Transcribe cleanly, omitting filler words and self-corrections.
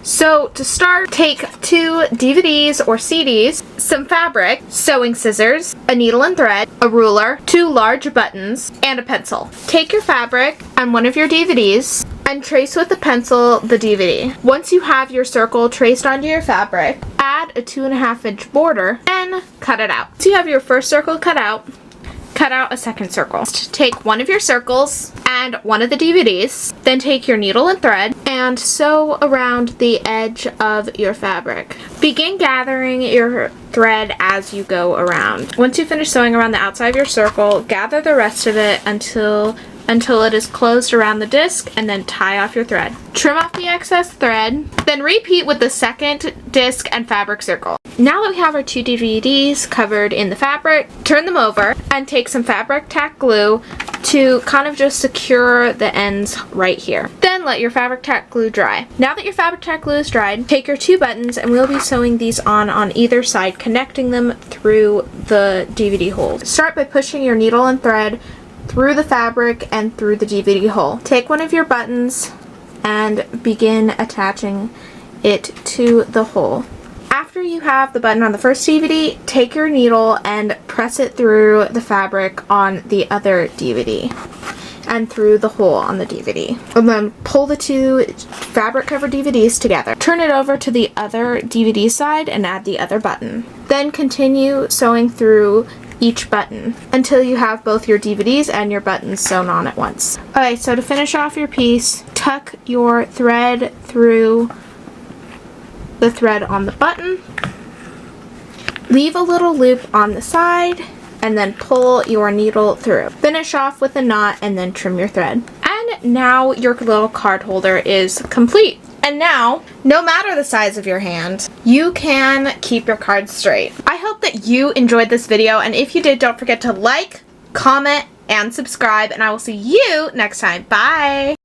So to start, take 2 DVDs or CDs, some fabric, sewing scissors, a needle and thread, a ruler, 2 large buttons, and a pencil. Take your fabric and one of your DVDs and trace with a pencil the DVD. Once you have your circle traced onto your fabric, add a 2.5-inch border and cut it out. So you have your first circle cut out a second circle. Take one of your circles and one of the DVDs, then take your needle and thread and sew around the edge of your fabric. Begin gathering your thread as you go around. Once you finish sewing around the outside of your circle, gather the rest of it until it is closed around the disc, and then tie off your thread. Trim off the excess thread, then repeat with the second disc and fabric circle. Now that we have our 2 DVDs covered in the fabric, turn them over and take some fabric tack glue to kind of just secure the ends right here. Then let your fabric tack glue dry. Now that your fabric tack glue is dried, take your 2 buttons and we'll be sewing these on either side, connecting them through the DVD holes. Start by pushing your needle and thread through the fabric and through the DVD hole. Take one of your buttons and begin attaching it to the hole. After you have the button on the first DVD, take your needle and press it through the fabric on the other DVD and through the hole on the DVD. And then pull the 2 fabric covered DVDs together. Turn it over to the other DVD side and add the other button. Then continue sewing through each button until you have both your DVDs and your buttons sewn on at once. Okay, so to finish off your piece, tuck your thread through the thread on the button, leave a little loop on the side, and then pull your needle through. Finish off with a knot and then trim your thread. And now your little card holder is complete. And now, no matter the size of your hand, you can keep your cards straight. I hope that you enjoyed this video, and if you did, don't forget to like, comment, and subscribe, and I will see you next time. Bye!